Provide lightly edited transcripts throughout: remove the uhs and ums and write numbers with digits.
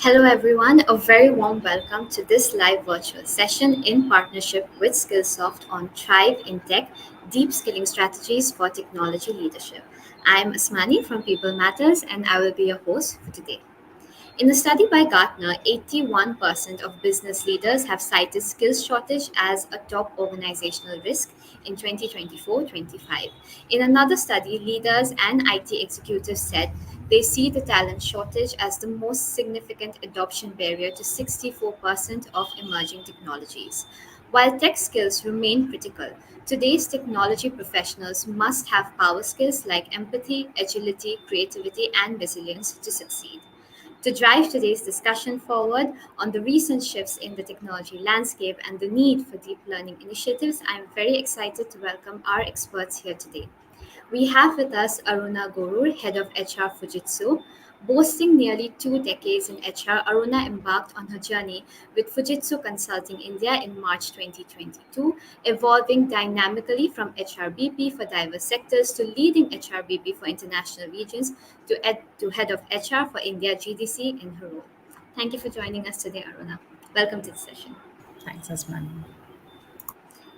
Hello, everyone. A very warm welcome to this live virtual session in partnership with Skillsoft on Thrive in Tech Deep Skilling Strategies for Technology Leadership. I'm Asmani from People Matters, and I will be your host for today. In a study by Gartner, 81% of business leaders have cited skills shortage as a top organizational risk in 2024-25. In another study, leaders and IT executives said they see the talent shortage as the most significant adoption barrier to 64% of emerging technologies. While tech skills remain critical, today's technology professionals must have power skills like empathy, agility, creativity, and resilience to succeed. To drive today's discussion forward on the recent shifts in the technology landscape and the need for deep learning initiatives, I'm very excited to welcome our experts here today. We have with us Aruna Gorur, Head of HR Fujitsu. Boasting nearly 2 decades in HR, Aruna embarked on her journey with Fujitsu Consulting India in March 2022, evolving dynamically from HRBP for diverse sectors to leading HRBP for international regions to Head of HR for India GDC in her role. Thank you for joining us today, Aruna. Welcome to the session. Thanks, Asmani.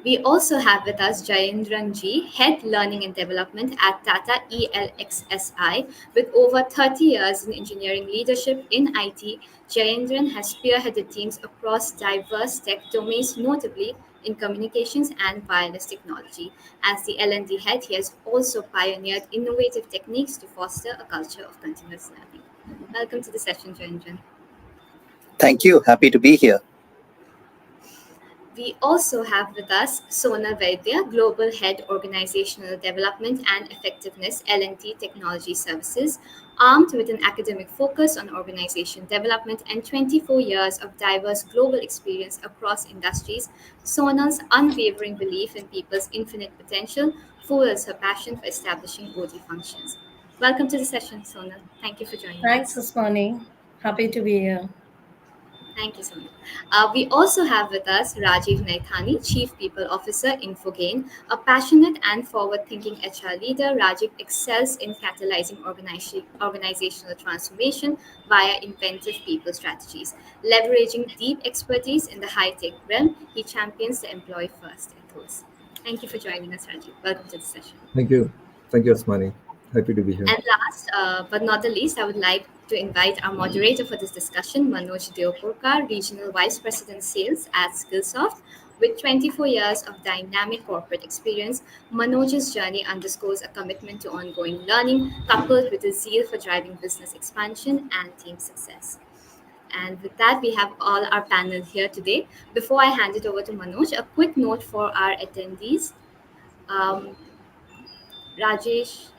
We also have with us Jayendran Ji, Head Learning and Development at Tata ELXSI. With over 30 years in engineering leadership in IT, Jayendran has spearheaded teams across diverse tech domains, notably in communications and wireless technology. As the L&D head, he has also pioneered innovative techniques to foster a culture of continuous learning. Welcome to the session, Jayendran. Thank you. Happy to be here. We also have with us Sonal Vaidya, Global Head Organizational Development and Effectiveness L&T Technology Services, armed with an academic focus on organization development and 24 years of diverse global experience across industries. Sonal's unwavering belief in people's infinite potential fuels her passion for establishing OD functions. Welcome to the session, Sonal. Thank you for joining Thanks, us. Asmani. Happy to be here. Thank you so much. We also have with us Rajiv Naithani, Chief People Officer, Infogain. A passionate and forward-thinking HR leader, Rajiv excels in catalyzing organizational transformation via inventive people strategies. Leveraging deep expertise in the high-tech realm, he champions the employee-first ethos. Thank you for joining us, Rajiv. Welcome to the session. Thank you. Thank you, Asmani. Happy to be here. And last but not the least, I would like to invite our moderator for this discussion, Manoj Deopurkar, Regional Vice President Sales at Skillsoft. With 24 years of dynamic corporate experience, Manoj's journey underscores a commitment to ongoing learning, coupled with a zeal for driving business expansion and team success. And with that, we have all our panel here today. Before I hand it over to Manoj, a quick note for our attendees. Um, Rajesh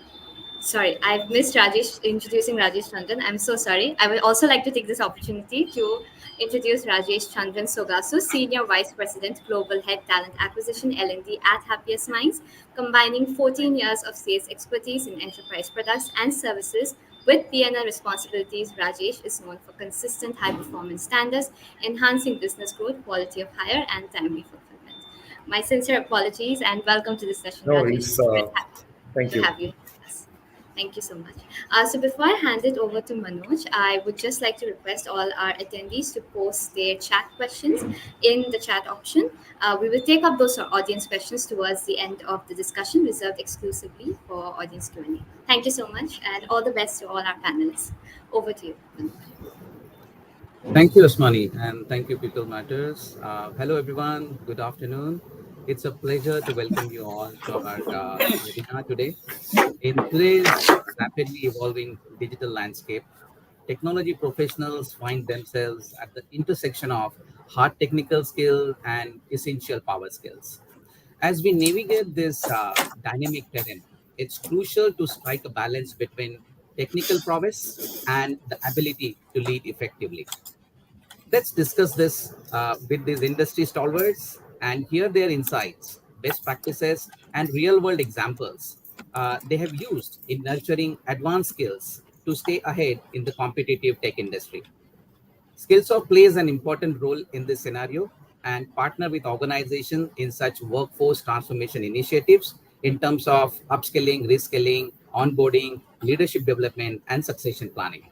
Sorry, I've missed Rajesh introducing Rajesh Chandran. I'm so sorry. I would also like to take this opportunity to introduce Rajesh Chandran Sogasu, Senior Vice President, Global Head Talent Acquisition L&D at Happiest Minds, combining 14 years of sales expertise in enterprise products and services with P&L responsibilities. Rajesh is known for consistent high-performance standards, enhancing business growth, quality of hire, and timely fulfillment. My sincere apologies and welcome to the session, No Rajesh. worries. It's very happy Thank to you. have you with us. Thank you so much. So before I hand it over to Manoj, I would just like to request all our attendees to post their chat questions in the chat option. We will take up those audience questions towards the end of the discussion, reserved exclusively for audience Q&A. Thank you so much, and all the best to all our panelists. Over to you, Manoj. Thank you, Asmani, and thank you, People Matters. Hello, everyone. Good afternoon. It's a pleasure to welcome you all to our webinar today. In today's rapidly evolving digital landscape, technology professionals find themselves at the intersection of hard technical skill and essential power skills. As we navigate this dynamic terrain, it's crucial to strike a balance between technical prowess and the ability to lead effectively. Let's discuss this with these industry stalwarts and hear their insights, best practices, and real world examples they have used in nurturing advanced skills to stay ahead in the competitive tech industry. Skillsoft plays an important role in this scenario and partner with organizations in such workforce transformation initiatives in terms of upskilling, reskilling, onboarding, leadership development, and succession planning.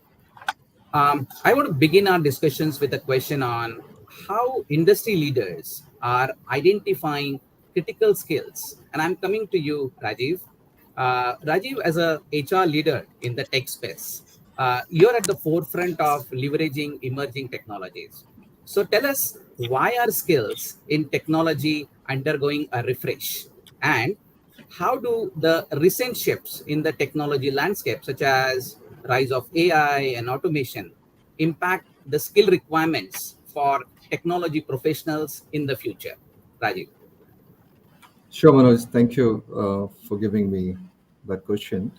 I want to begin our discussions with a question on how industry leaders are identifying critical skills. And I'm coming to you, Rajiv. Rajiv, as a HR leader in the tech space, you're at the forefront of leveraging emerging technologies. So tell us, why are skills in technology undergoing a refresh? And how do the recent shifts in the technology landscape, such as rise of AI and automation, impact the skill requirements for technology professionals in the future? Rajiv. Sure, Manoj. Thank you for giving me that question.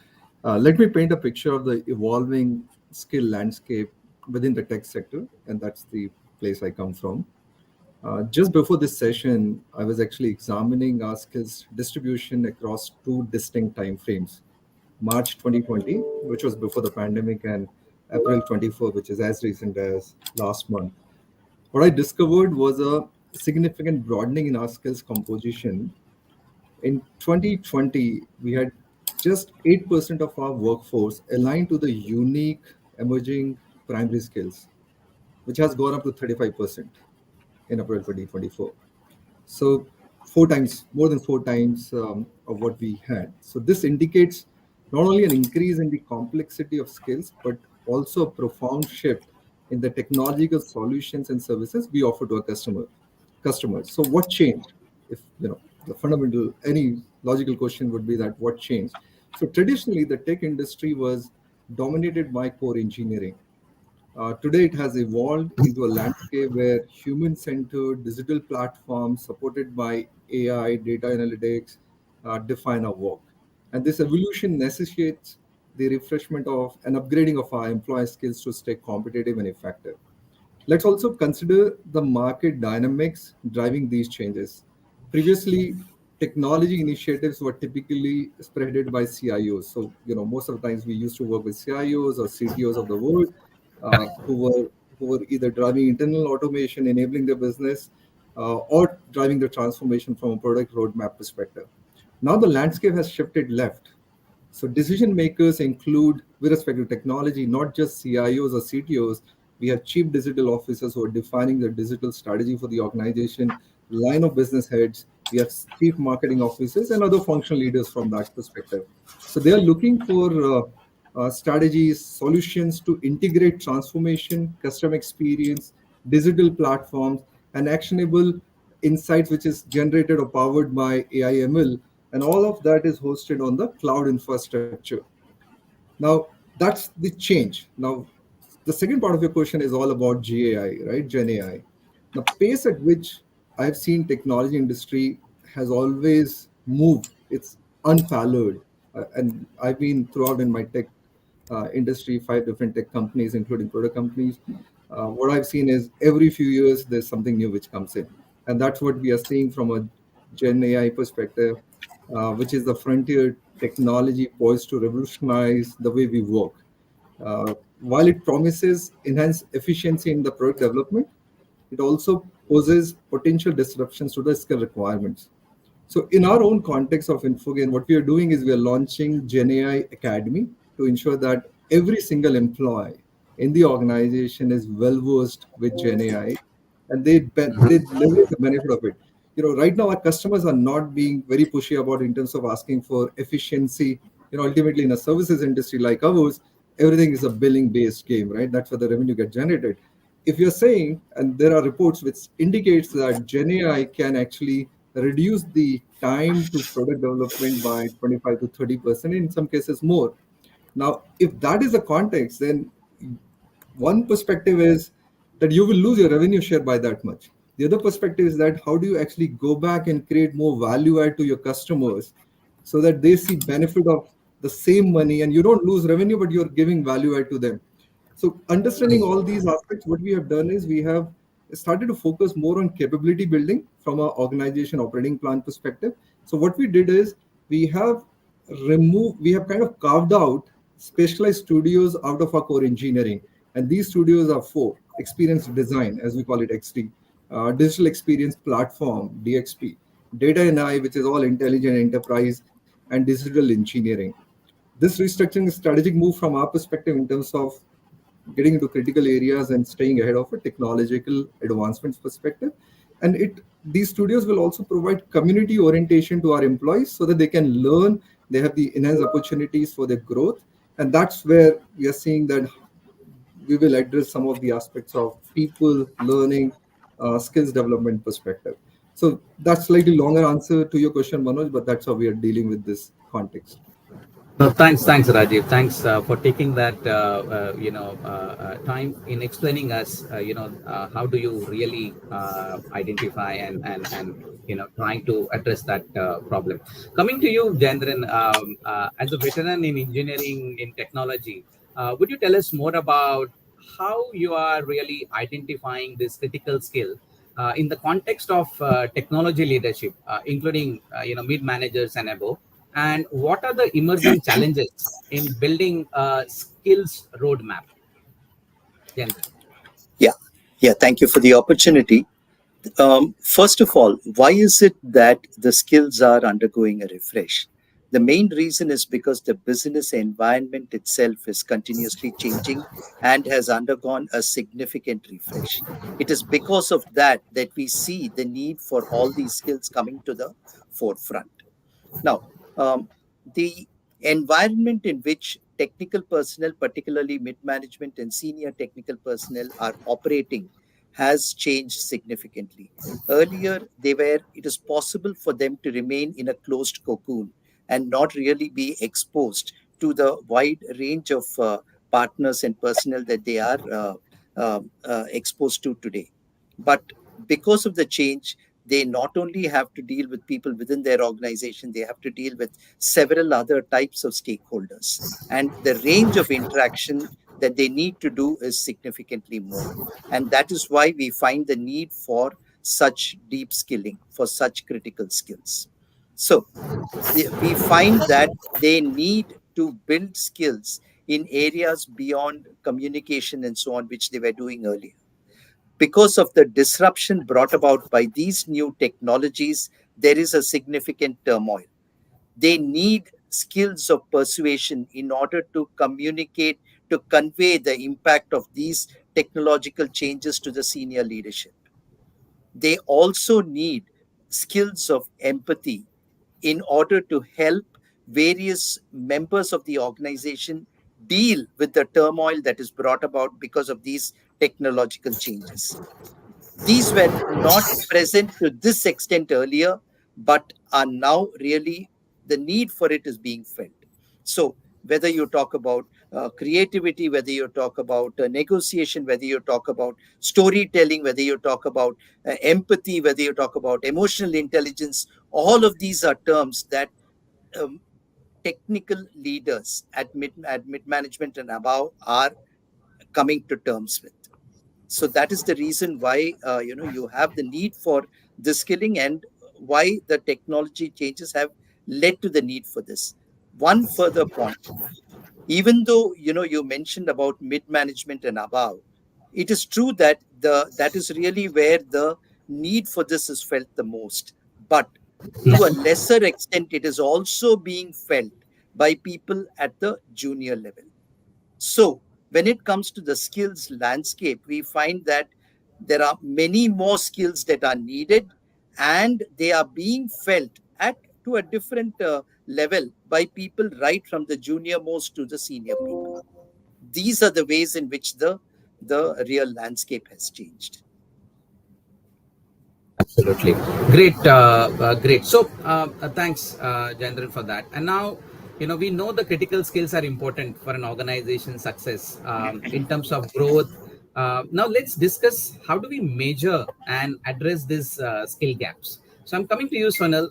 Let me paint a picture of the evolving skill landscape within the tech sector, and that's the place I come from. Just before this session, I was actually examining our skills distribution across two distinct time frames: March 2020, which was before the pandemic, and April 24, which is as recent as last month. What I discovered was a significant broadening in our skills composition. In 2020, we had just 8% of our workforce aligned to the unique emerging primary skills, which has gone up to 35% in April 2024. So, four times, more than four times of what we had. So, this indicates not only an increase in the complexity of skills, but also a profound shift in the technological solutions and services we offer to our customers. So, what changed? If the fundamental, any logical question would be that what changed? So, traditionally, the tech industry was dominated by core engineering. Today, it has evolved into a landscape where human centered digital platforms supported by AI, data analytics, define our work. And this evolution necessitates the refreshment of and upgrading of our employee skills to stay competitive and effective. Let's also consider the market dynamics driving these changes. Previously, technology initiatives were typically spearheaded by CIOs. So, most of the times we used to work with CIOs or CTOs of the world, uh, Correct. who were who were either driving internal automation, enabling their business, or driving the transformation from a product roadmap perspective. Now the landscape has shifted left. So decision makers include, with respect to technology, not just CIOs or CTOs. We have chief digital officers who are defining the digital strategy for the organization, line of business heads. We have chief marketing officers and other functional leaders from that perspective. So they are looking for strategies, solutions to integrate transformation, customer experience, digital platforms, and actionable insights, which is generated or powered by AI/ML, and all of that is hosted on the cloud infrastructure. Now, that's the change. Now, the second part of your question is all about GAI, right? Gen AI. The pace at which I've seen technology industry has always moved. It's unparalleled. And I've been throughout in my tech industry, five different tech companies, including product companies. What I've seen is every few years there's something new which comes in, and that's what we are seeing from a Gen AI perspective, which is the frontier technology poised to revolutionize the way we work. While it promises enhanced efficiency in the product development, it also poses potential disruptions to the skill requirements. So, in our own context of Infogain, what we are doing is we are launching Gen AI Academy to ensure that every single employee in the organization is well versed with Gen AI, and they Mhm. leverage the benefit of it. Right now our customers are not being very pushy about in terms of asking for efficiency. Ultimately in a services industry like ours, everything is a billing based game, right? That's where the revenue gets generated. If you're saying, and there are reports which indicates that Gen AI can actually reduce the time to product development by 25 to 30%, in some cases more. Now, if that is the context, then one perspective is that you will lose your revenue share by that much. The other perspective is that how do you actually go back and create more value add to your customers so that they see benefit of the same money and you don't lose revenue, but you're giving value add to them. So understanding all these aspects, what we have done is we have started to focus more on capability building from our organization operating plan perspective. So what we did is we have we have kind of carved out specialized studios out of our core engineering. And these studios are four: experience design, as we call it XD, digital experience platform, DXP, data and I, which is all intelligent enterprise, and digital engineering. This restructuring is a strategic move from our perspective in terms of getting into critical areas and staying ahead of a technological advancements perspective. And it these studios will also provide community orientation to our employees so that they can learn, they have the enhanced opportunities for their growth. And that's where we are seeing that we will address some of the aspects of people learning, skills development perspective. So that's slightly longer answer to your question, Manoj, but that's how we are dealing with this context. No, thanks, Rajiv. Thanks for taking that, time in explaining us, how do you really identify and trying to address that problem. Coming to you, Jendran, as a veteran in engineering in technology, would you tell us more about how you are really identifying this critical skill in the context of technology leadership, including mid managers and above? And what are the emerging challenges in building a skills roadmap, Jendra? Yeah, yeah. Thank you for the opportunity. First of all, why is it that the skills are undergoing a refresh? The main reason is because the business environment itself is continuously changing and has undergone a significant refresh. It is because of that that we see the need for all these skills coming to the forefront. Now, the environment in which technical personnel, particularly mid management and senior technical personnel, are operating has changed significantly. Earlier, it is possible for them to remain in a closed cocoon and not really be exposed to the wide range of partners and personnel that they are exposed to today. But because of the change, they not only have to deal with people within their organization, they have to deal with several other types of stakeholders. And the range of interaction that they need to do is significantly more. And that is why we find the need for such deep skilling, for such critical skills. So we find that they need to build skills in areas beyond communication and so on, which they were doing earlier. Because of the disruption brought about by these new technologies, there is a significant turmoil. They need skills of persuasion in order to communicate, to convey the impact of these technological changes to the senior leadership. They also need skills of empathy in order to help various members of the organization deal with the turmoil that is brought about because of these technological changes. These were not present to this extent earlier, but are now really the need for it is being felt. So, whether you talk about creativity, whether you talk about negotiation, whether you talk about storytelling, whether you talk about empathy, whether you talk about emotional intelligence, all of these are terms that um, technical leaders at mid management and above are coming to terms with. So that is the reason why you have the need for the skilling, and why the technology changes have led to the need for this. One further point: even though you mentioned about mid management and above, it is true that the that is really where the need for this is felt the most. But to a lesser extent, it is also being felt by people at the junior level. So, when it comes to the skills landscape, we find that there are many more skills that are needed, and they are being felt at to a different level by people right from the junior most to the senior people. These are the ways in which the real landscape has changed. Absolutely. Great. So, thanks, Jendran, for that. And now, we know the critical skills are important for an organization's success in terms of growth. Now, let's discuss how do we measure and address these skill gaps. So, I'm coming to you, Sonal.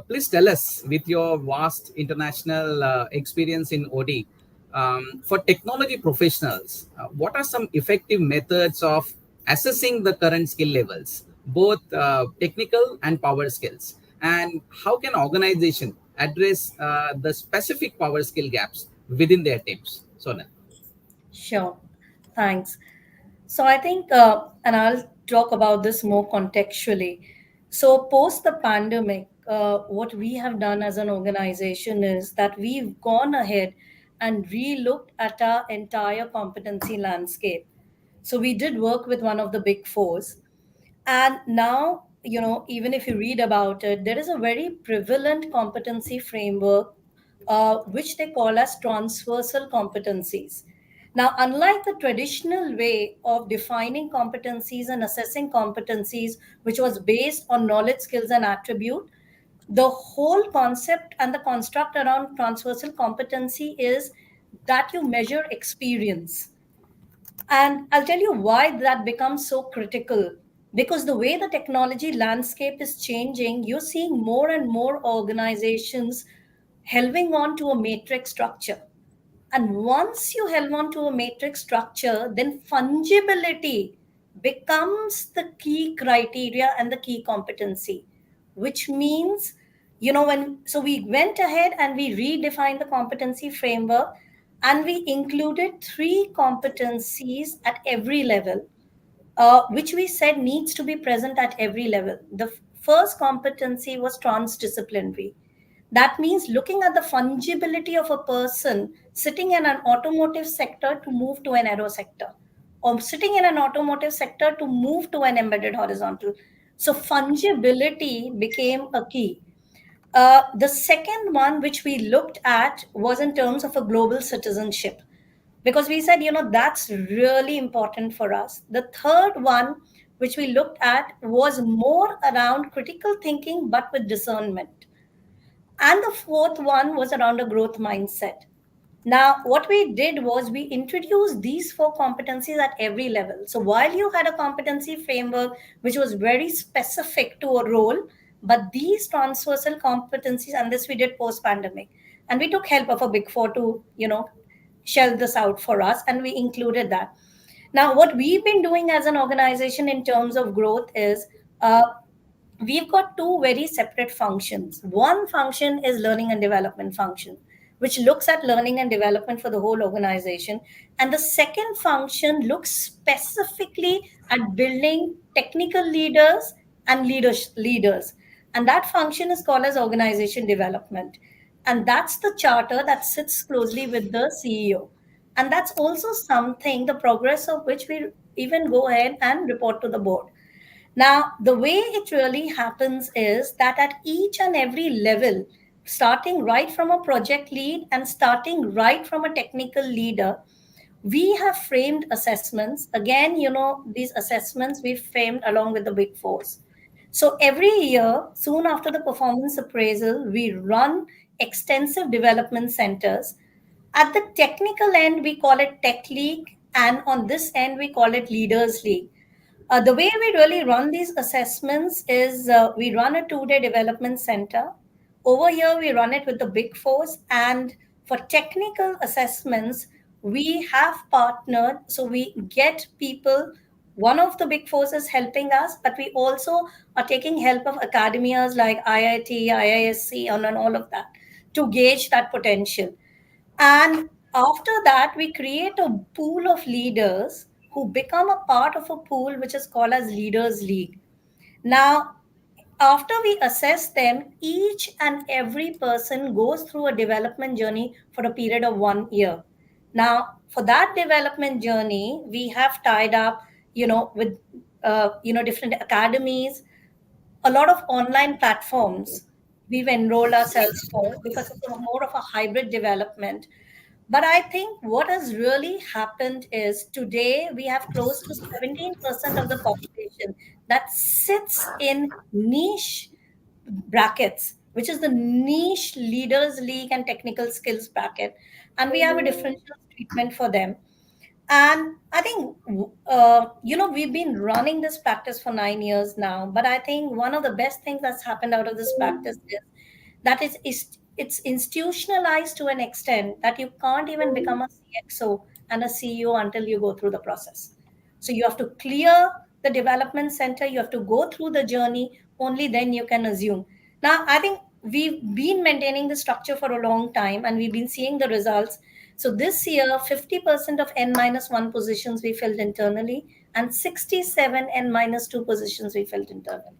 Please tell us, with your vast international experience in OD, for technology professionals, what are some effective methods of assessing the current skill levels, both technical and power skills? And how can organization address the specific power skill gaps within their teams? Sonal. Sure. Thanks. So I think, and I'll talk about this more contextually. So post the pandemic, what we have done as an organization is that we've gone ahead and re-looked at our entire competency landscape. So we did work with one of the big fours. And now, even if you read about it, there is a very prevalent competency framework, which they call as transversal competencies. Now, unlike the traditional way of defining competencies and assessing competencies, which was based on knowledge, skills, and attribute, the whole concept and the construct around transversal competency is that you measure experience. And I'll tell you why that becomes so critical. Because the way the technology landscape is changing, you're seeing more and more organizations helving on to a matrix structure. And once you held on to a matrix structure, then fungibility becomes the key criteria and the key competency, which means, so we went ahead and we redefined the competency framework, and we included three competencies at every level, which we said needs to be present at every level. The first competency was transdisciplinary. That means looking at the fungibility of a person sitting in an automotive sector to move to an aero sector, or sitting in an automotive sector to move to an embedded horizontal. So fungibility became a key. The second one, which we looked at, was in terms of a global citizenship, because we said, that's really important for us. The third one, which we looked at, was more around critical thinking but with discernment. And the fourth one was around a growth mindset. Now, what we did was we introduced these four competencies at every level. So while you had a competency framework which was very specific to a role, but these transversal competencies, and this we did post pandemic, and we took help of a big four to, shell this out for us, and we included that. Now, what we've been doing as an organization in terms of growth is, we've got two very separate functions. One function is learning and development function, which looks at learning and development for the whole organization. And the second function looks specifically at building technical leaders and leaders. And that function is called as organization development. And that's the charter that sits closely with the CEO. And that's also something, the progress of which we even go ahead and report to the board. Now, the way it really happens is that at each and every level, starting right from a project lead and starting right from a technical leader, we have framed assessments. Again, these assessments we framed along with the big fours. So every year, soon after the performance appraisal, we run extensive development centers. At the technical end, we call it Tech League, and on this end, we call it Leaders League. The way we really run these assessments is, we run a 2-day development center. Over here, we run it with the big fours. And for technical assessments, we have partnered. So we get people, one of the big fours is helping us, but we also are taking help of academias like IIT, IISc, and all of that to gauge that potential. And after that, we create a pool of leaders who become a part of a pool which is called as Leaders League. Now, after we assess them, each and every person goes through a development journey for a period of 1 year. Now, for that development journey, we have tied up, with different academies, a lot of online platforms we've enrolled ourselves for, because it's more of a hybrid development. But I think what has really happened is today we have close to 17% of the population that sits in niche brackets, which is the niche leaders league and technical skills bracket. And we have a differential treatment for them. And I think, we've been running this practice for 9 years now. But I think one of the best things that's happened out of this practice is that it's institutionalized to an extent that you can't even become a CXO and a CEO until you go through the process. So you have to clear the development center, you have to go through the journey, only then you can assume. Now, I think we've been maintaining the structure for a long time and we've been seeing the results. So this year, 50% of N-1 positions we filled internally, and 67 N-2 positions we filled internally.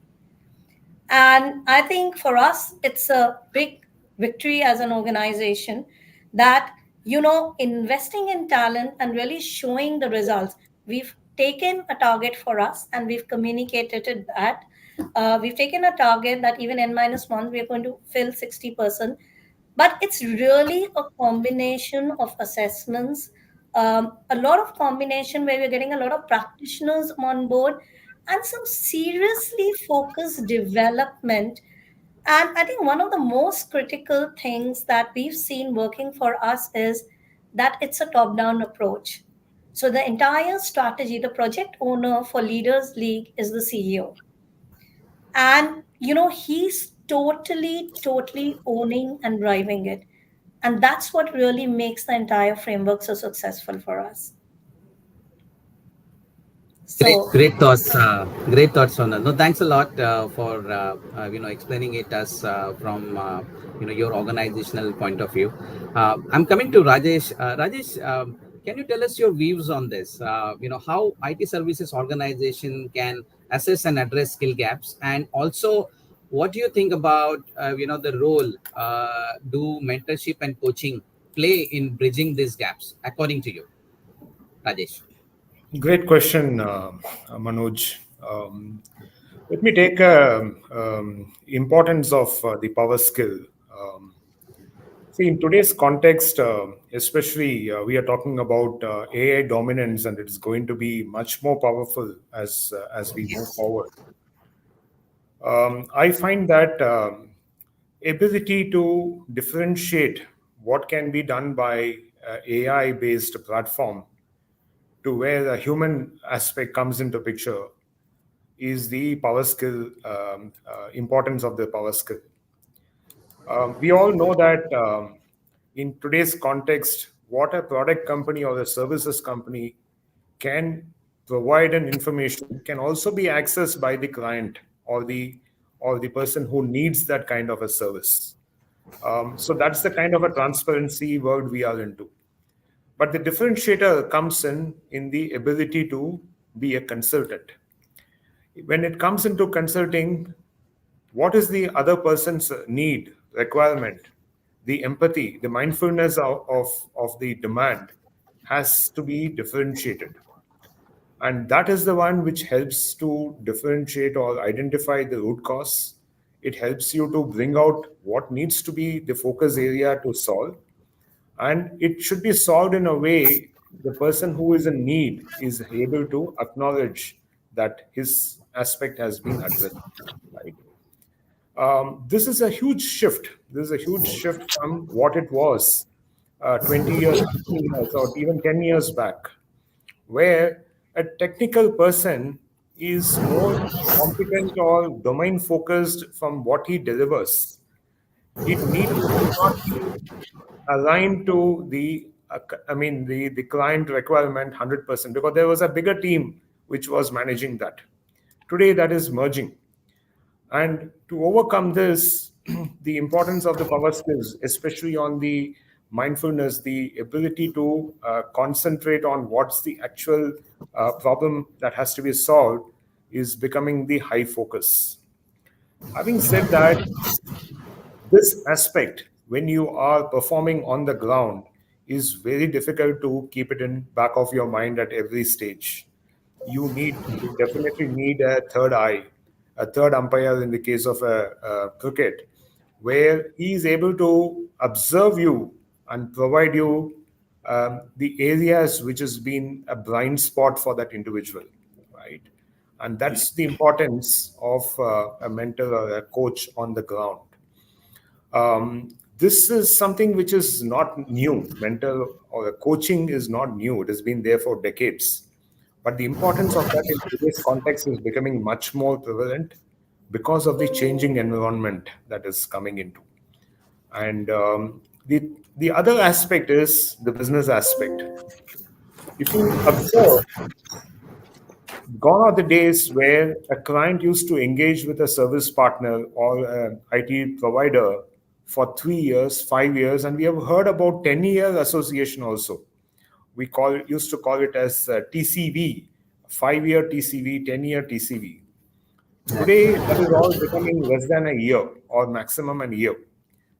And I think for us, it's a big victory as an organization that, investing in talent and really showing the results. We've taken a target for us and we've communicated it that we've taken a target that even n minus one we're going to fill 60%. But it's really a combination of assessments, a lot of combination where we're getting a lot of practitioners on board and some seriously focused development. And I think one of the most critical things that we've seen working for us is that it's a top down approach. So the entire strategy, the project owner for Leaders League is the CEO. And, he's totally owning and driving it. And that's what really makes the entire framework so successful for us. Great, So, great thoughts. Great thoughts, Sonal. No, thanks a lot for explaining it as from your organizational point of view. I'm coming to Rajesh. Rajesh, can you tell us your views on this? How IT services organization can assess and address skill gaps, and also what do you think about the role do mentorship and coaching play in bridging these gaps, according to you, Rajesh? Great question, Manoj. Let me take importance of the power skill. Um, See, in today's context, especially, we are talking about AI dominance, and it's going to be much more powerful as we move yes. forward. I find that ability to differentiate what can be done by AI-based platform to where the human aspect comes into picture is the power skill, importance of the power skill. We all know that in today's context, what a product company or a services company can provide an information can also be accessed by the client or the person who needs that kind of a service. So that's the kind of a transparency world we are into. But the differentiator comes in the ability to be a consultant. When it comes into consulting, what is the other person's need, requirement, the empathy, the mindfulness of the demand has to be differentiated. And that is the one which helps to differentiate or identify the root cause. It helps you to bring out what needs to be the focus area to solve. And it should be solved in a way the person who is in need is able to acknowledge that his aspect has been addressed. Right? This is a huge shift. This is a huge shift from what it was 20 years, 15 years, or even 10 years back, where a technical person is more competent or domain focused from what he delivers. He need not be aligned to the client requirement 100% because there was a bigger team which was managing that. Today, that is merging. And to overcome this, the importance of the power skills, especially on the mindfulness, the ability to concentrate on what's the actual problem that has to be solved, is becoming the high focus. Having said that, this aspect, when you are performing on the ground, is very difficult to keep it in back of your mind at every stage. You definitely need a third eye, a third umpire in the case of a cricket, where he is able to observe you and provide you the areas which has been a blind spot for that individual, right? And that's the importance of a mentor or a coach on the ground. This is something which is not new. Mental or coaching is not new. It has been there for decades. But the importance of that in today's context is becoming much more prevalent because of the changing environment that is coming into. And the other aspect is the business aspect. If you observe, gone are the days where a client used to engage with a service partner or an IT provider for 3 years, 5 years, and we have heard about 10-year association also. We used to call it as TCV, 5-year TCV, 10-year TCV. Today, that is all becoming less than a year or maximum a year.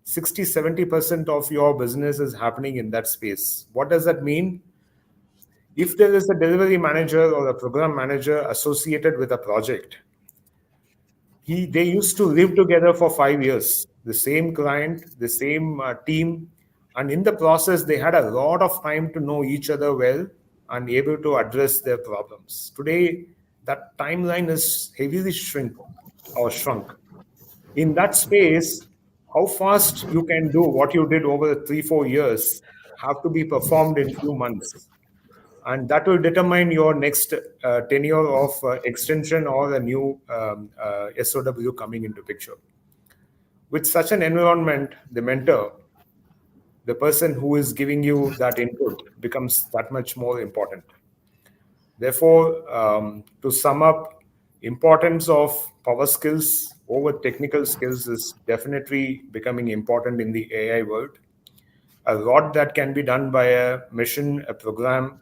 60-70% of your business is happening in that space. What does that mean? If there is a delivery manager or a program manager associated with a project, they used to live together for 5 years, the same client, the same team, and in the process they had a lot of time to know each other well and able to address their problems. Today that timeline is heavily shrunk. In that space, how fast you can do what you did over 3-4 years have to be performed in few months, and that will determine your next tenure of extension or a new SOW coming into picture. With such an environment, the mentor, the person who is giving you that input, becomes that much more important. Therefore, to sum up, importance of power skills over technical skills is definitely becoming important in the AI world. A lot that can be done by a mission, a program,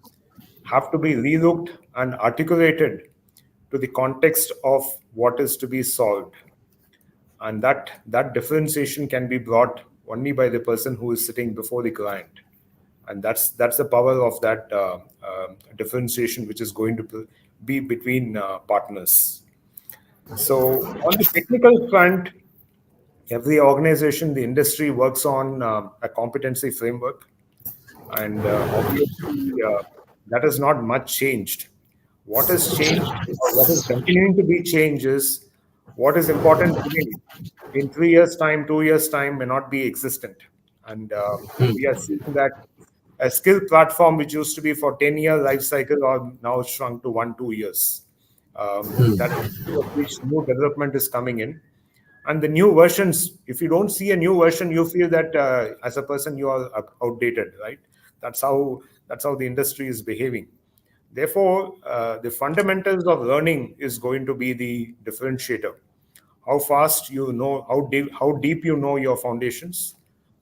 have to be relooked and articulated to the context of what is to be solved. And that differentiation can be brought only by the person who is sitting before the client. And that's the power of that differentiation, which is going to be between partners. So on the technical front, every organization, the industry works on a competency framework, and obviously that has not much changed. What has changed, or what is continuing to be changed, is what is important today in 3 years time, 2 years time may not be existent. And we are seeing that a skill platform which used to be for 10-year life cycle are now shrunk to 1-2 years. That which new development is coming in, and the new versions, if you don't see a new version, you feel that as a person you are outdated, right? That's how the industry is behaving. Therefore, the fundamentals of learning is going to be the differentiator. How fast you know, how deep you know your foundations,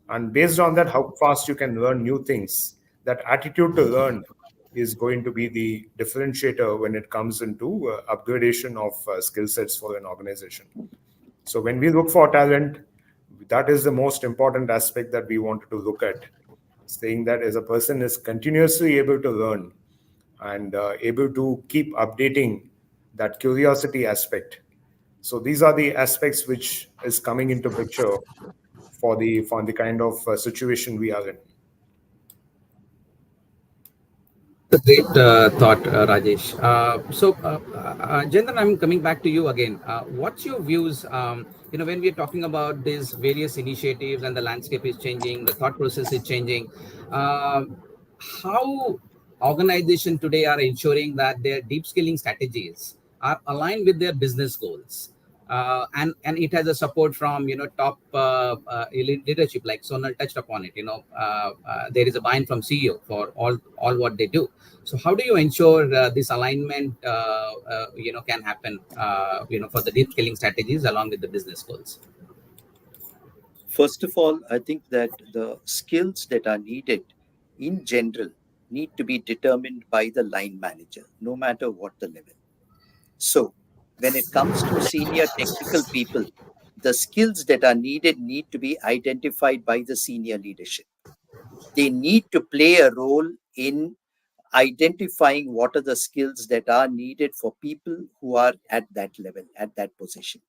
and based on that, how fast you can learn new things. That attitude to learn is going to be the differentiator when it comes into upgradation of skill sets for an organization. So when we look for talent, that is the most important aspect that we wanted to look at, saying that as a person is continuously able to learn and able to keep updating, that curiosity aspect. So these are the aspects which is coming into picture for the kind of situation we are in. A great thought, Rajesh. Jendan, I'm coming back to you again. What's your views? When we're talking about these various initiatives and the landscape is changing, the thought process is changing. Uh, how organizations today are ensuring that their deep skilling strategies are aligned with their business goals? And it has a support from top leadership, like Sonal touched upon it. There is a buy-in from CEO for all what they do. So how do you ensure this alignment can happen for the deep skilling strategies along with the business goals? First of all, I think that the skills that are needed in general need to be determined by the line manager, no matter what the level. So, when it comes to senior technical people, the skills that are needed need to be identified by the senior leadership. They need to play a role in identifying what are the skills that are needed for people who are at that level, at that position.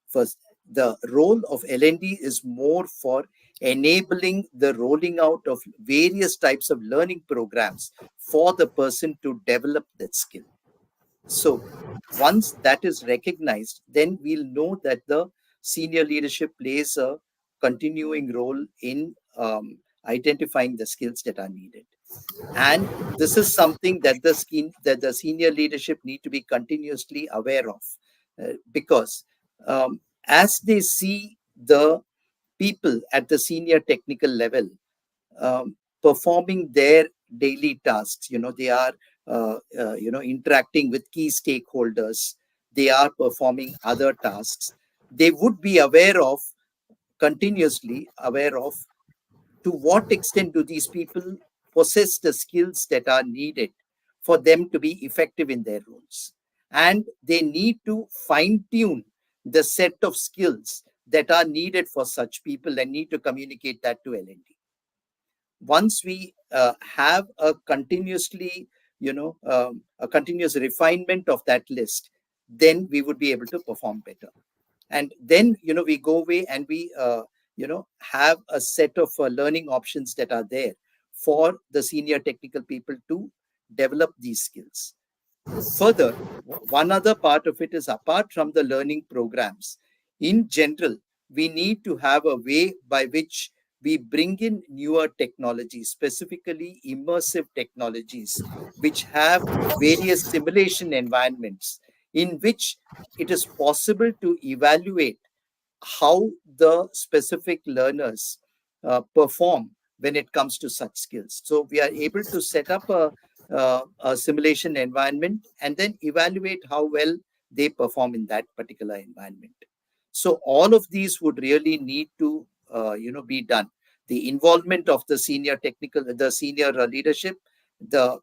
First, the role of L&D is more for enabling the rolling out of various types of learning programs for the person to develop that skill. So once that is recognized, then we'll know that the senior leadership plays a continuing role in identifying the skills that are needed. And this is something that the senior leadership need to be continuously aware of, because as they see the people at the senior technical level performing their daily tasks, they are interacting with key stakeholders, they are performing other tasks, they would be continuously aware of to what extent do these people possess the skills that are needed for them to be effective in their roles. And they need to fine tune the set of skills that are needed for such people and need to communicate that to L&D. Once we have a continuously, a continuous refinement of that list, then we would be able to perform better. And then, we go away and we, have a set of learning options that are there for the senior technical people to develop these skills. Further, one other part of it is, apart from the learning programs, in general, we need to have a way by which we bring in newer technologies, specifically immersive technologies, which have various simulation environments in which it is possible to evaluate how the specific learners perform when it comes to such skills. So we are able to set up a simulation environment and then evaluate how well they perform in that particular environment. So all of these would really need to be done. The involvement of the senior leadership, the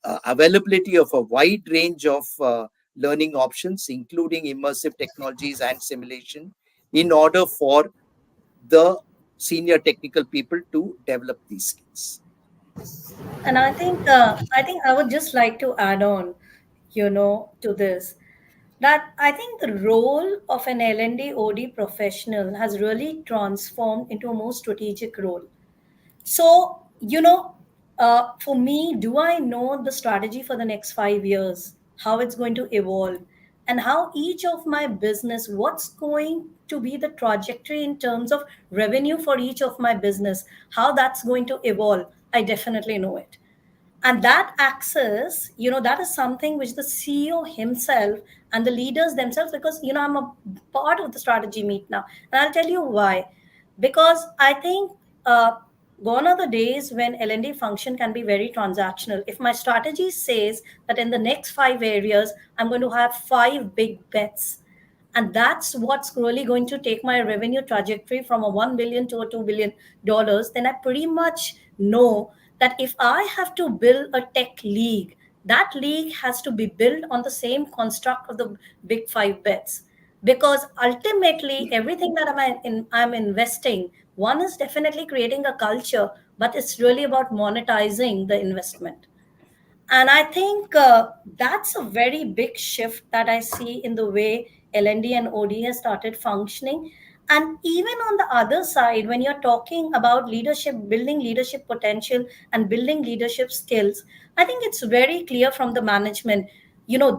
availability of a wide range of learning options, including immersive technologies and simulation, in order for the senior technical people to develop these skills. And I think I would just like to add on, to this, that I think the role of an L&D OD professional has really transformed into a more strategic role. So, for me, do I know the strategy for the next 5 years, how it's going to evolve, and how each of my business, what's going to be the trajectory in terms of revenue for each of my business, how that's going to evolve? I definitely know it. And that access, that is something which the CEO himself and the leaders themselves, because I'm a part of the strategy meet now, and I'll tell you why. Because I think gone are the days when L&D function can be very transactional. If my strategy says that in the next 5 areas I'm going to have 5 big bets, and that's what's really going to take my revenue trajectory from a 1 billion to a $2 billion, then I pretty much know that if I have to build a tech league, that league has to be built on the same construct of the big 5 bets. Because ultimately, everything that I'm investing, one is definitely creating a culture, but it's really about monetizing the investment. And I think that's a very big shift that I see in the way L&D and OD has started functioning. And even on the other side, when you're talking about leadership, building leadership potential and building leadership skills, I think it's very clear from the management,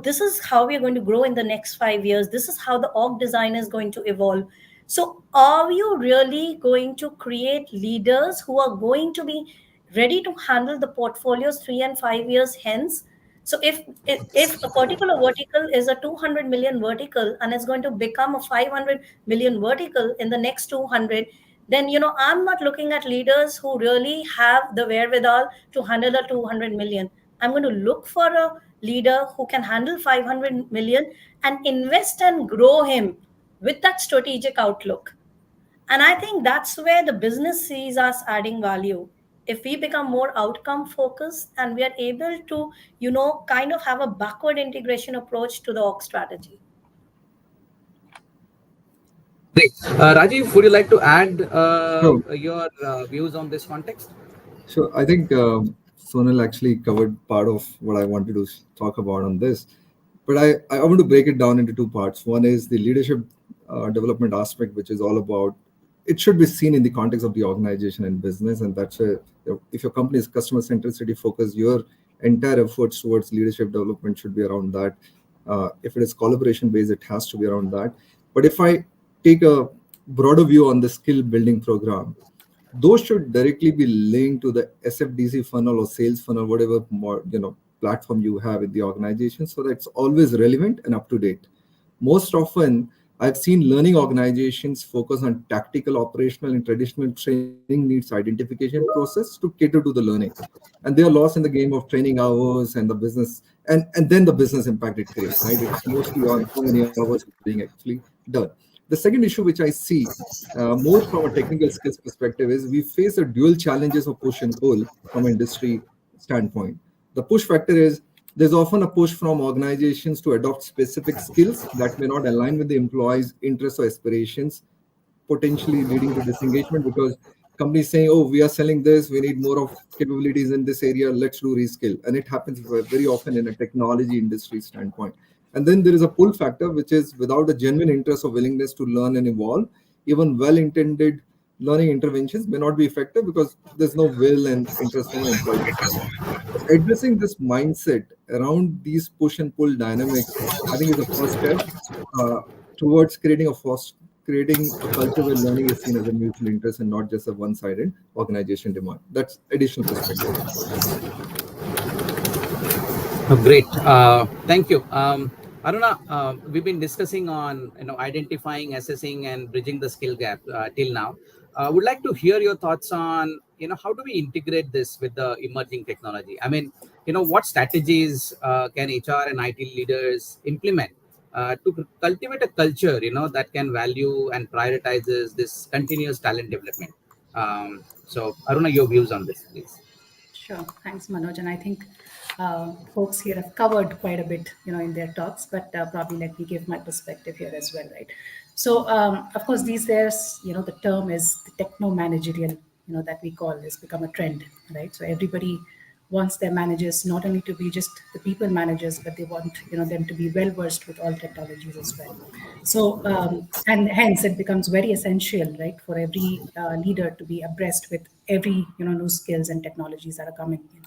this is how we're going to grow in the next 5 years. This is how the org design is going to evolve. So are you really going to create leaders who are going to be ready to handle the portfolios 3 and 5 years hence? So if a particular vertical is a 200 million vertical and is going to become a 500 million vertical in the next 200, then I'm not looking at leaders who really have the wherewithal to handle a 200 million. I'm going to look for a leader who can handle 500 million and invest and grow him with that strategic outlook. And I think that's where the business sees us adding value. If we become more outcome focused and we are able to, kind of have a backward integration approach to the org strategy. Great. Rajiv, would you like to add So, your views on this context? so I think Sonal actually covered part of what I wanted to talk about on this. But I want to break it down into two parts. One is the leadership development aspect, which is all about, it should be seen in the context of the organization and business. And that's where, if your company is customer centricity focused, your entire efforts towards leadership development should be around that. If it is collaboration based, it has to be around that. But if I take a broader view on the skill building program, those should directly be linked to the SFDC funnel or sales funnel, whatever more, platform you have in the organization, so that it's always relevant and up to date. Most often, I've seen learning organizations focus on tactical, operational, and traditional training needs identification process to cater to the learning, and they are lost in the game of training hours and the business, and then the business impact it creates. Right, it's mostly on how many hours are being actually done. The second issue, which I see more from a technical skills perspective, is we face a dual challenges of push and pull from an industry standpoint. The push factor is there's often a push from organizations to adopt specific skills that may not align with the employees' interests or aspirations. potentially leading to disengagement because companies saying, oh, we are selling this, we need more of capabilities in this area, let's do reskill. And it happens very often in a technology industry standpoint. And then there is a pull factor, which is without a genuine interest or willingness to learn and evolve, even well-intended learning interventions may not be effective because there's no will and interest from an employee perspective. Addressing this mindset around these push and pull dynamics, I think, is the first step uh, towards creating a culture where learning is seen as a mutual interest and not just a one-sided organization demand. That's additional perspective. Oh, great. Thank you. Aruna, we've been discussing on identifying, assessing, and bridging the skill gap till now. Would like to hear your thoughts on how do we integrate this with the emerging technology? I mean, what strategies can HR and IT leaders implement to cultivate a culture that can value and prioritizes this continuous talent development. So, Aruna, your views on this, please. Sure. Thanks, Manoj. And I think folks here have covered quite a bit, in their talks, but probably let me give my perspective here as well, right? So, of course, these days, the term is the techno-managerial, that we call has become a trend, right? So everybody wants their managers not only to be just the people managers, but they want, them to be well versed with all technologies as well. So, and hence it becomes very essential, right, for every leader to be abreast with every, new skills and technologies that are coming in.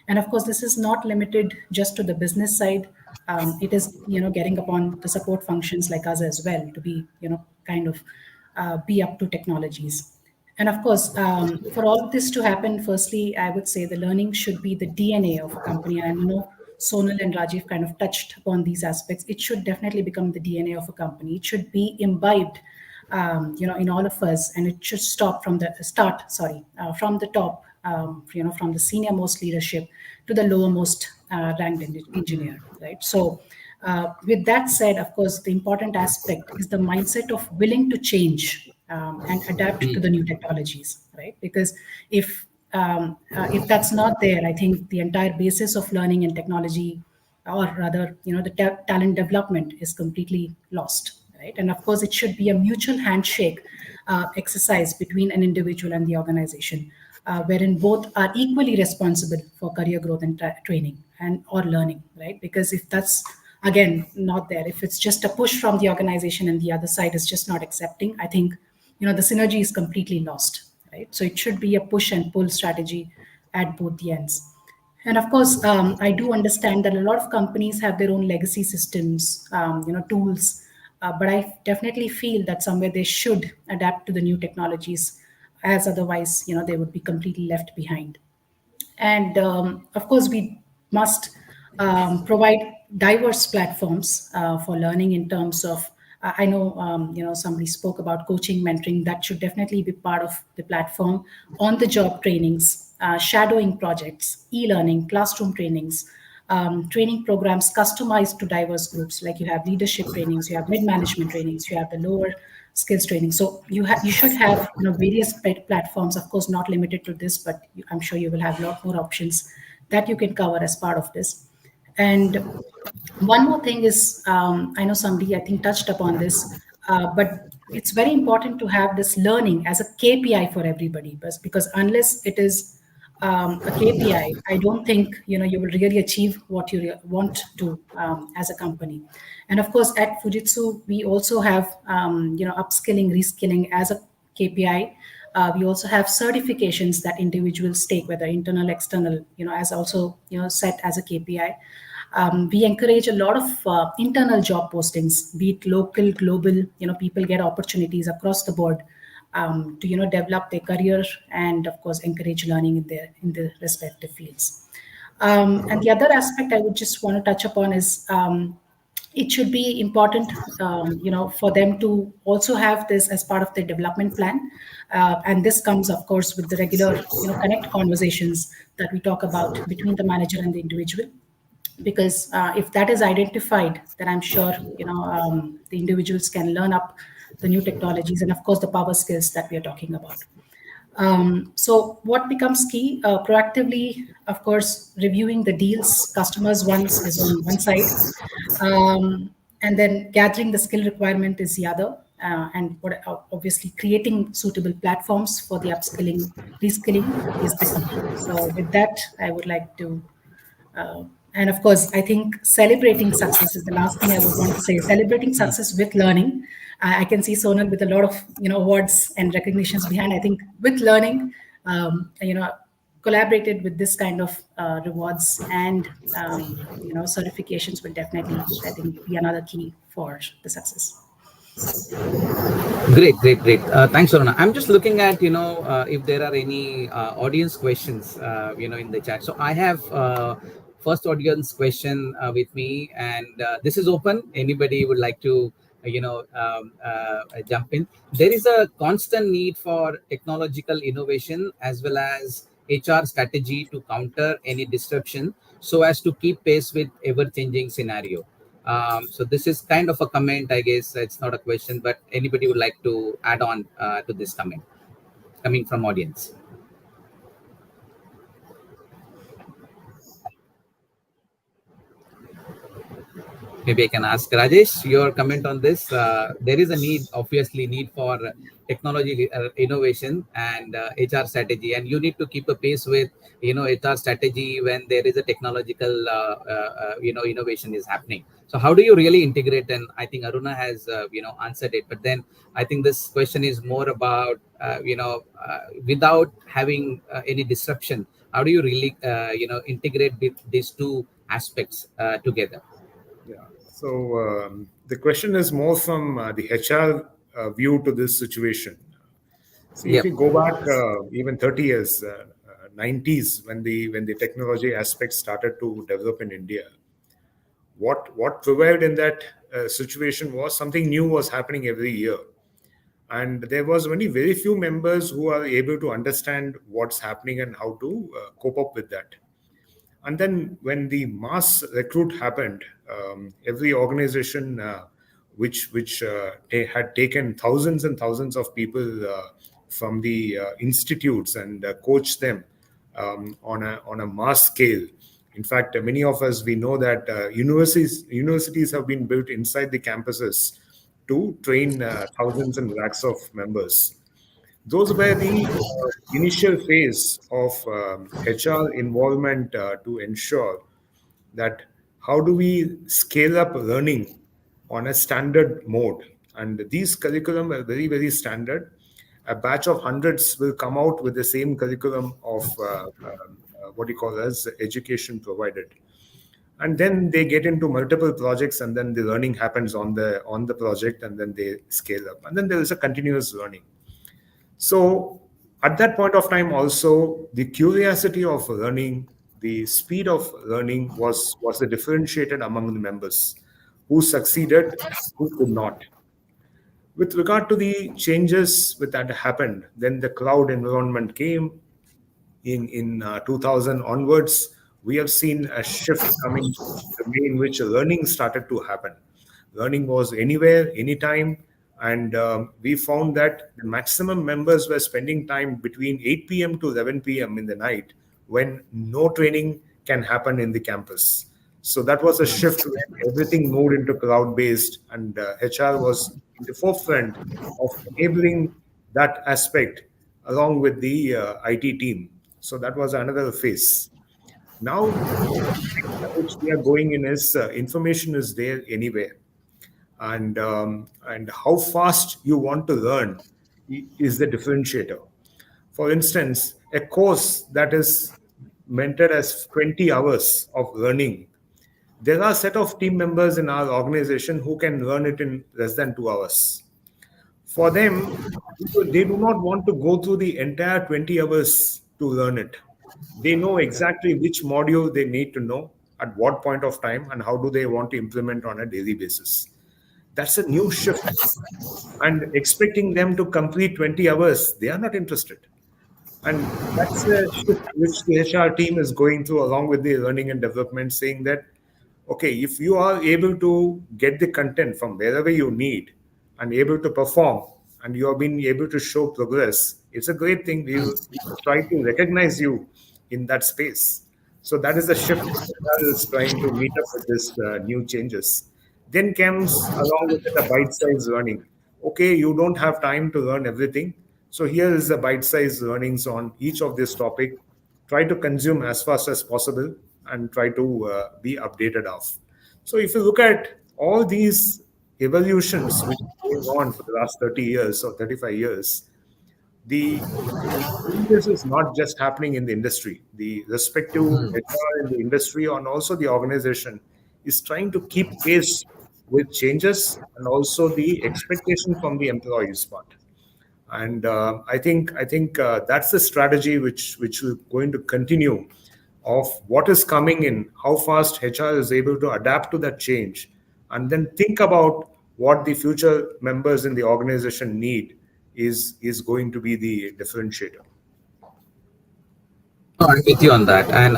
And of course, this is not limited just to the business side. It is, getting upon the support functions like us as well to be, kind of be up to technologies. And of course, for all of this to happen, firstly, I would say the learning should be the DNA of a company. And Sonal and Rajiv kind of touched upon these aspects. It should definitely become the DNA of a company. It should be imbibed, in all of us, and it should from the top, from the senior most leadership to the lowermost ranked engineer, right? So, with that said, of course, the important aspect is the mindset of willing to change and adapt to the new technologies, right? Because if that's not there, I think the entire basis of learning and technology, or rather, the talent development is completely lost, right? And of course, it should be a mutual handshake exercise between an individual and the organization, wherein both are equally responsible for career growth and training and or learning, right? Because if that's again not there, if it's just a push from the organization and the other side is just not accepting, I think the synergy is completely lost, right? So it should be a push and pull strategy at both the ends. And of course, I do understand that a lot of companies have their own legacy systems, tools, but I definitely feel that somewhere they should adapt to the new technologies, as otherwise, they would be completely left behind. And of course, we must provide diverse platforms for learning in terms of. I know, somebody spoke about coaching, mentoring. That should definitely be part of the platform. On-the-job trainings, shadowing projects, e-learning, classroom trainings, training programs customized to diverse groups. Like you have leadership trainings, you have mid-management trainings, you have the lower skills training. So you should have various platforms, of course not limited to this, but I'm sure you will have a lot more options that you can cover as part of this. And one more thing is, I know somebody I think touched upon this, but it's very important to have this learning as a KPI for everybody, because unless it is a KPI, I don't think you will really achieve what you want to as a company. And of course, at Fujitsu, we also have upskilling, reskilling as a KPI. We also have certifications that individuals take, whether internal, external, as also set as a KPI. We encourage a lot of internal job postings, be it local, global. People get opportunities across the board to develop their career and of course encourage learning in the respective fields. And the other aspect I would just want to touch upon is it should be important, for them to also have this as part of their development plan. And this comes, of course, with the regular, connect conversations that we talk about between the manager and the individual. Because if that is identified, then I'm sure the individuals can learn up the new technologies and of course the power skills that we are talking about. So what becomes key? Proactively, of course, reviewing the deals customers once is on one side, and then gathering the skill requirement is the other. and what obviously creating suitable platforms for the upskilling, reskilling is the key. So with that, I would like to and of course, I think celebrating success is the last thing I would want to say. Celebrating success with learning. I can see Sonal with a lot of awards and recognitions behind. I think with learning, collaborated with this kind of rewards and certifications will definitely, I think, be another key for the success. Great, great, great. Thanks, Aruna. I'm just looking at, if there are any audience questions, in the chat. So I have first audience question with me, and this is open. Anybody would like to, jump in. There is a constant need for technological innovation as well as HR strategy to counter any disruption so as to keep pace with ever-changing scenario. So this is kind of a comment, I guess. It's not a question, but anybody would like to add on to this comment coming from audience? Maybe I can ask Rajesh your comment on this. There is a need, obviously, need for technology innovation and HR strategy, and you need to keep a pace with HR strategy when there is a technological innovation is happening. So how do you really integrate? And I think Aruna has answered it, but then I think this question is more about without having any disruption. How do you really integrate these two aspects together? Yeah. So the question is more from the HR view to this situation. See, if Yep. you go back even 30 years, 90s, when the technology aspect started to develop in India, what prevailed in that situation was something new was happening every year, and there was only very few members who are able to understand what's happening and how to cope up with that. And then when the mass recruit happened, every organization which had taken thousands and thousands of people from the institutes and coached them on a mass scale. In fact, many of us, we know that universities have been built inside the campuses to train thousands and lakhs of members. Those were the initial phase of HR involvement to ensure that how do we scale up learning on a standard mode. And these curriculum are very, very standard. A batch of hundreds will come out with the same curriculum of what you call as education provided. And then they get into multiple projects, and then the learning happens on the project, and then they scale up. And then there is a continuous learning. So at that point of time, also the curiosity of learning, the speed of learning was the differentiated among the members who succeeded, who could not. With regard to the changes that happened, then the cloud environment came in 2000 onwards. We have seen a shift coming, the way in which learning started to happen. Learning was anywhere, anytime, and we found that the maximum members were spending time between 8 p.m. to 11 p.m. in the night when no training can happen in the campus. So that was a shift when everything moved into cloud-based, and HR was in the forefront of enabling that aspect along with the IT team. So that was another phase. Now, which we are going in is information is there anywhere, and how fast you want to learn is the differentiator. For instance, a course that is meant as 20 hours of learning, there are a set of team members in our organization who can learn it in less than 2 hours. For them, they do not want to go through the entire 20 hours to learn it. They know exactly which module they need to know at what point of time and how do they want to implement on a daily basis. That's a new shift. And expecting them to complete 20 hours, they are not interested. And that's a shift which the HR team is going through along with the learning and development, saying that, okay, if you are able to get the content from wherever you need and able to perform and you are being able to show progress, it's a great thing. We will try to recognize you in that space. So that is the shift that is trying to meet up with this new changes. Then comes along with it a bite-sized learning. okay, you don't have time to learn everything. So here is the bite-sized learnings on each of this topic. Try to consume as fast as possible and try to be updated of. So if you look at all these evolutions which are going on for the last 30 years or 35 years, the changes is not just happening in the industry. The respective HR in the industry and also the organization is trying to keep pace with changes and also the expectation from the employees part. And I think that's the strategy which we're going to continue of what is coming in, how fast HR is able to adapt to that change, and then think about what the future members in the organization need is going to be the differentiator. No, I'm with you on that, and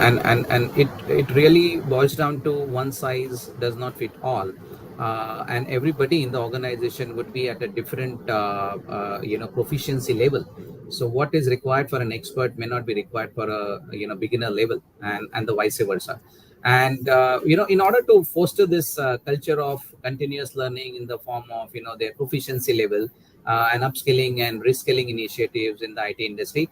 it really boils down to one size does not fit all, and everybody in the organization would be at a different proficiency level. So what is required for an expert may not be required for a beginner level, and the vice versa. And in order to foster this culture of continuous learning in the form of their proficiency level, and upskilling and reskilling initiatives in the IT industry.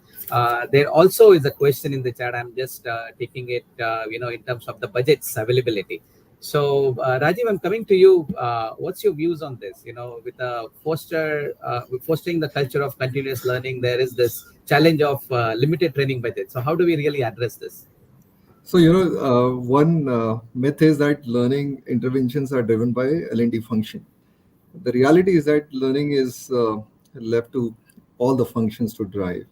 There also is a question in the chat. I'm just taking it, in terms of the budget's availability. So, Rajiv, I'm coming to you. What's your views on this? With with fostering the culture of continuous learning, there is this challenge of limited training budget. So, how do we really address this? So, one myth is that learning interventions are driven by L&D function. The reality is that learning is left to all the functions to drive.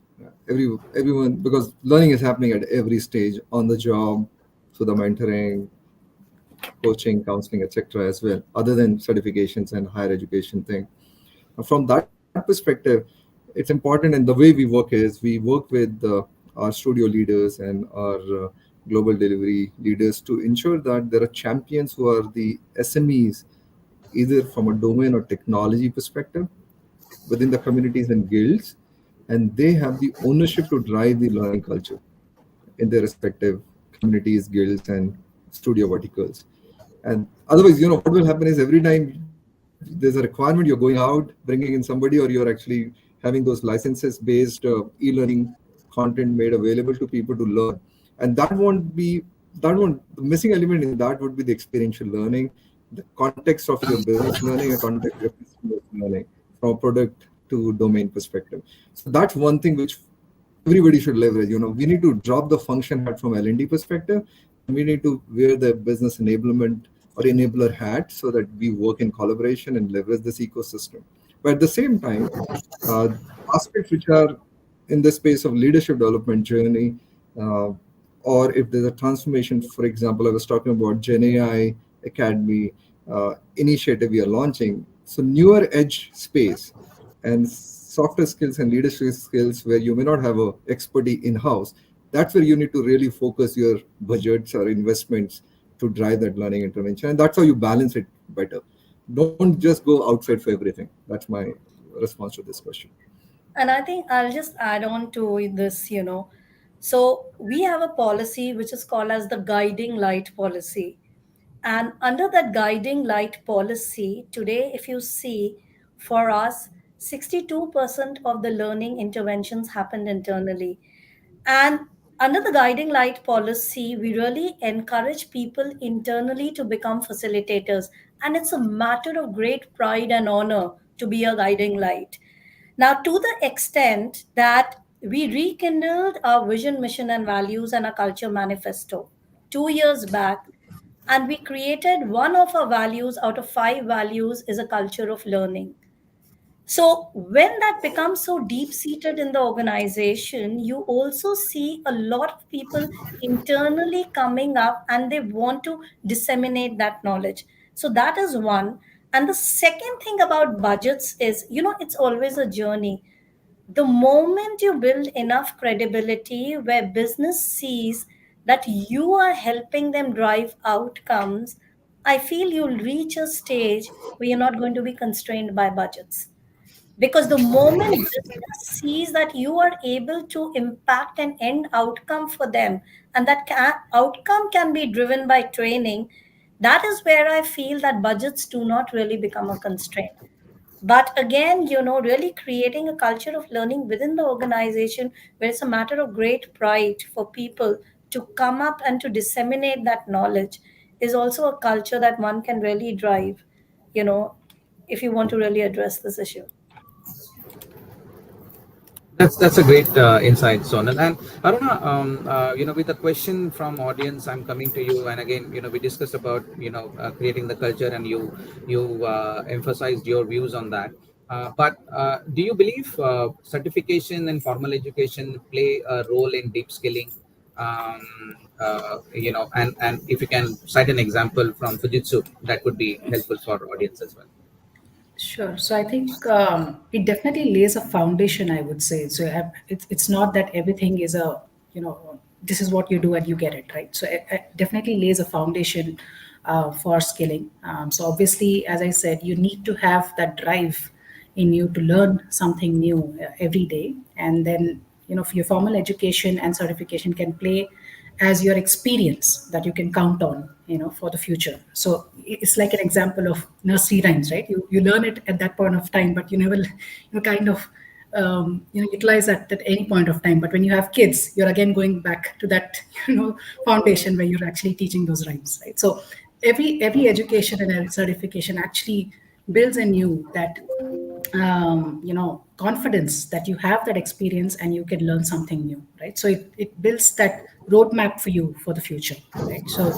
Everyone, because learning is happening at every stage on the job, through the mentoring, coaching, counseling, etc. as well, other than certifications and higher education thing. From that perspective, it's important, and the way we work is we work with our studio leaders and our global delivery leaders to ensure that there are champions who are the SMEs, either from a domain or technology perspective, within the communities and guilds, and they have the ownership to drive the learning culture in their respective communities, guilds, and studio verticals. And otherwise, what will happen is every time there's a requirement, you're going out, bringing in somebody, or you're actually having those licenses-based e-learning content made available to people to learn. And the missing element in that would be the experiential learning, the context of your business learning, and context of your customers learning from a product to domain perspective. So that's one thing which everybody should leverage. We need to drop the function hat from L&D perspective, and we need to wear the business enablement or enabler hat so that we work in collaboration and leverage this ecosystem. But at the same time, aspects which are in the space of leadership development journey, uh, or if there's a transformation, for example, I was talking about Gen AI Academy initiative we are launching. So newer edge space and softer skills and leadership skills where you may not have a expertise in-house, that's where you need to really focus your budgets or investments to drive that learning intervention. And that's how you balance it better. Don't just go outside for everything. That's my response to this question. And I think I'll just add on to this. So we have a policy which is called as the guiding light policy. And under that guiding light policy, today, if you see, for us, 62% of the learning interventions happened internally. And under the guiding light policy, we really encourage people internally to become facilitators. And it's a matter of great pride and honor to be a guiding light. Now, to the extent that we rekindled our vision, mission, and values and our culture manifesto 2 years back, and we created one of our values out of five values is a culture of learning. So, when that becomes so deep seated in the organization, you also see a lot of people internally coming up and they want to disseminate that knowledge. So, that is one. And the second thing about budgets is, it's always a journey. The moment you build enough credibility where business sees that you are helping them drive outcomes, I feel you'll reach a stage where you're not going to be constrained by budgets. Because the moment business sees that you are able to impact an end outcome for them, and that outcome can be driven by training, that is where I feel that budgets do not really become a constraint. But again, really creating a culture of learning within the organization where it's a matter of great pride for people to come up and to disseminate that knowledge is also a culture that one can really drive, you know, if you want to really address this issue. That's a great insight, Sonal. And Aruna, with the question from audience, I'm coming to you. And again, we discussed about creating the culture, and you emphasized your views on that. But do you believe certification and formal education play a role in deep skilling? And if you can cite an example from Fujitsu, that would be helpful for audience as well. Sure. So I think it definitely lays a foundation, I would say. So it's not that everything is this is what you do and you get it, right? So it definitely lays a foundation for skilling. So obviously, as I said, you need to have that drive in you to learn something new every day. And then, for your formal education and certification can play as your experience that you can count on, for the future. So it's like an example of nursery rhymes, right? You learn it at that point of time, but you never kind of utilize that at any point of time. But when you have kids, you're again going back to that foundation where you're actually teaching those rhymes, right? So every education and every certification actually builds in you that confidence that you have that experience and you can learn something new, right? So it builds that roadmap for you for the future, right? So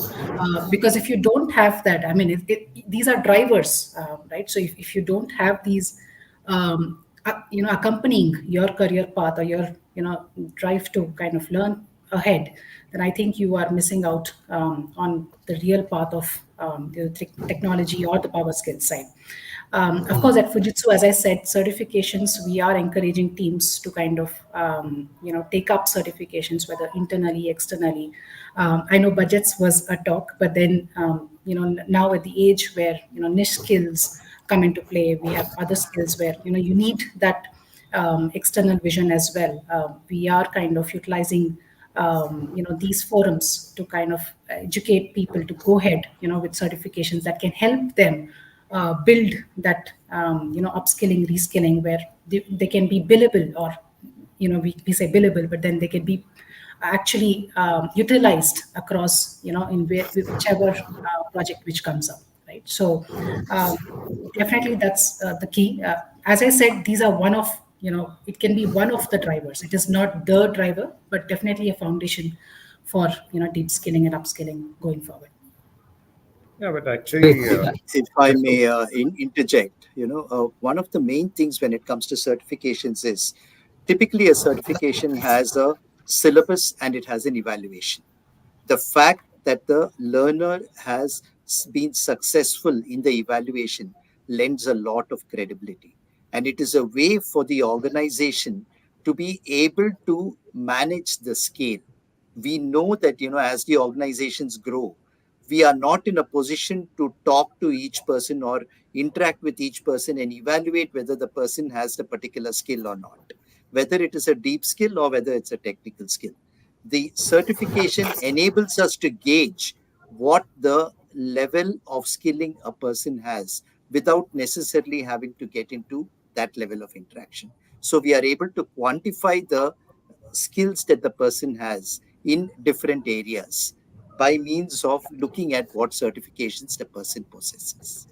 because if you don't have that, I mean, these are drivers, right? So if you don't have these accompanying your career path or your drive to kind of learn ahead, then I think you are missing out on the real path of the technology or the power skills side. Of course, at Fujitsu, as I said, certifications, we are encouraging teams to kind of, take up certifications, whether internally, externally. I know budgets was a talk, but then, now at the age where, niche skills come into play, we have other skills where, you need that external vision as well. We are kind of utilizing these forums to kind of educate people to go ahead with certifications that can help them build that upskilling, reskilling, where they can be billable, or we say billable, but then they can be actually utilized across in whichever project which comes up, right? So um, definitely that's the key. As I said, these are one of it can be one of the drivers. It is not the driver, but definitely a foundation for deep skilling and upskilling going forward. Yeah, but Great. actually, If I just to, may interject, one of the main things when it comes to certifications is typically a certification has a syllabus and it has an evaluation. The fact that the learner has been successful in the evaluation lends a lot of credibility. And it is a way for the organization to be able to manage the scale. We know that, as the organizations grow, we are not in a position to talk to each person or interact with each person and evaluate whether the person has the particular skill or not, whether it is a deep skill or whether it's a technical skill. The certification enables us to gauge what the level of skilling a person has without necessarily having to get into that level of interaction. So we are able to quantify the skills that the person has in different areas by means of looking at what certifications the person possesses.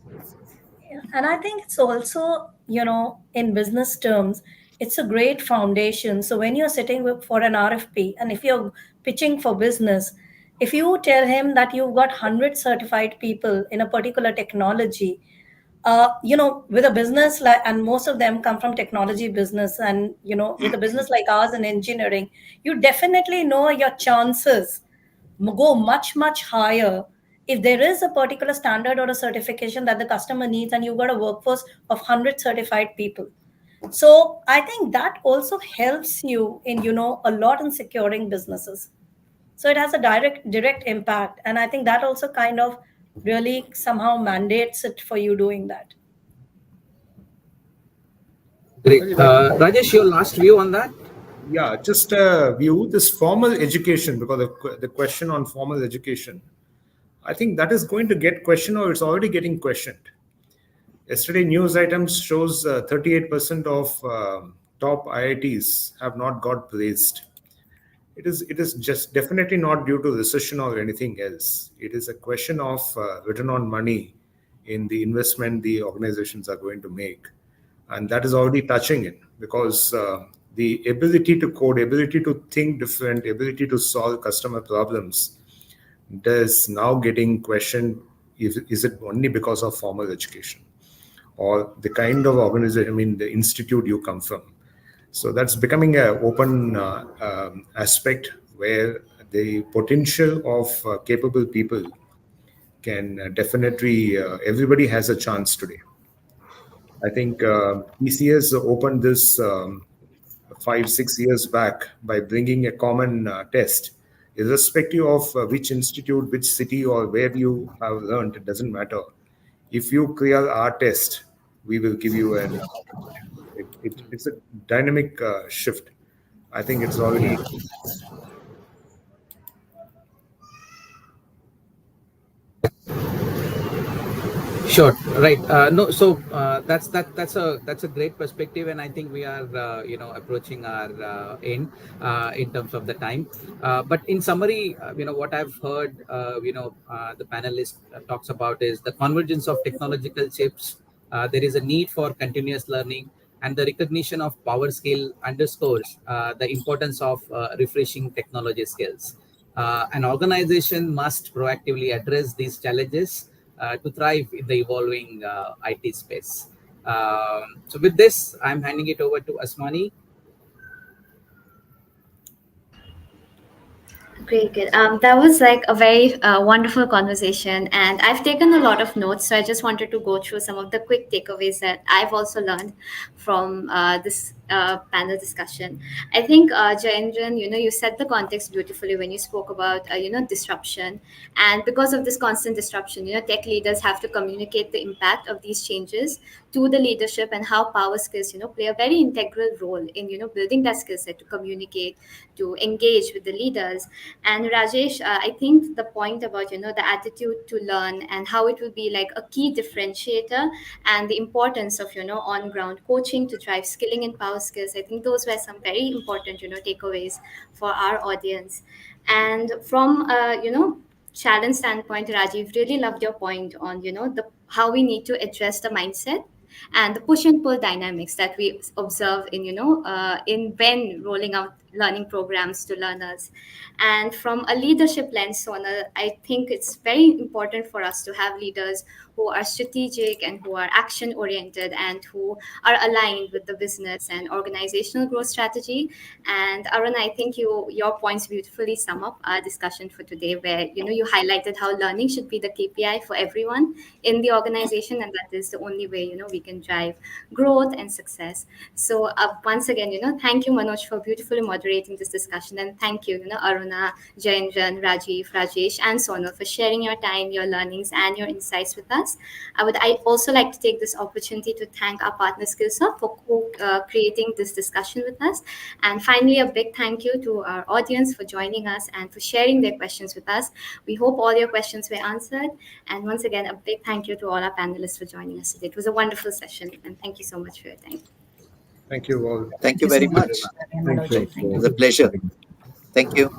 Yeah. And I think it's also, in business terms, it's a great foundation. So when you're sitting for an RFP, and if you're pitching for business, if you tell him that you've got 100 certified people in a particular technology, with a business like, and most of them come from technology business, and with a business like ours in engineering, you definitely know your chances go much much higher if there is a particular standard or a certification that the customer needs, and you've got a workforce of 100 certified people. So I think that also helps you in a lot in securing businesses. So it has a direct impact, and I think that also kind of really somehow mandates it for you doing that. Great. very like Rajesh, your last view on that? yeah, just a view this formal education, because the question on formal education, I think that is going to get questioned, or it's already getting questioned. Yesterday, news items shows 38% of top IITs have not got praised. It is just definitely not due to recession or anything else. It is a question of return on money in the investment the organizations are going to make, and that is already touching it because the ability to code, ability to think different, ability to solve customer problems does now getting questioned. Is it only because of formal education or the kind of organization, I mean, the institute you come from? So that's becoming an open aspect where the potential of capable people can definitely, everybody has a chance today. I think TCS opened this 5, 6 years back by bringing a common test. Irrespective of which institute, which city, or where you have learned, it doesn't matter. If you clear our test, we will give you an it's a dynamic shift. I think it's Yeah. already. Sure. Right. No. So that's a great perspective, and I think we are approaching our end in terms of the time. But in summary, what I've heard, the panelist talks about is the convergence of technological shifts. There is a need for continuous learning, and the recognition of power skill underscores the importance of refreshing technology skills. An organization must proactively address these challenges to thrive in the evolving IT space. So, with this, I'm handing it over to Asmani. Great, good. That was like a very wonderful conversation, and I've taken a lot of notes. So I just wanted to go through some of the quick takeaways that I've also learned from this panel discussion. I think Jayendran, you set the context beautifully when you spoke about disruption, and because of this constant disruption, tech leaders have to communicate the impact of these changes to the leadership and how power skills play a very integral role in building that skill set to communicate, to engage with the leaders. And Rajesh, I think the point about the attitude to learn and how it will be like a key differentiator, and the importance of on ground coaching to drive skilling and power skills, I think those were some very important takeaways for our audience. And from challenge standpoint, Rajiv, really loved your point on the how we need to address the mindset and the push and pull dynamics that we observe in in when rolling out learning programs to learners. And from a leadership lens, Sonal, I think it's very important for us to have leaders who are strategic and who are action oriented and who are aligned with the business and organizational growth strategy. And Arun, I think your points beautifully sum up our discussion for today, where you highlighted how learning should be the KPI for everyone in the organization, and that is the only way we can drive growth and success. So once again, thank you, Manoj, for beautifully moderating this discussion, and thank you, Aruna, Jainjan, Rajiv, Rajesh, and Sonal for sharing your time, your learnings, and your insights with us. I also like to take this opportunity to thank our partner Skillsoft for creating this discussion with us. And finally, a big thank you to our audience for joining us and for sharing their questions with us. We hope all your questions were answered. And once again, a big thank you to all our panelists for joining us today. It was a wonderful session, and thank you so much for your time. Thank you all. Thank Thank you you so very much, much. Thank Manoj. you Thank It for was a you. pleasure. having us. Thank you.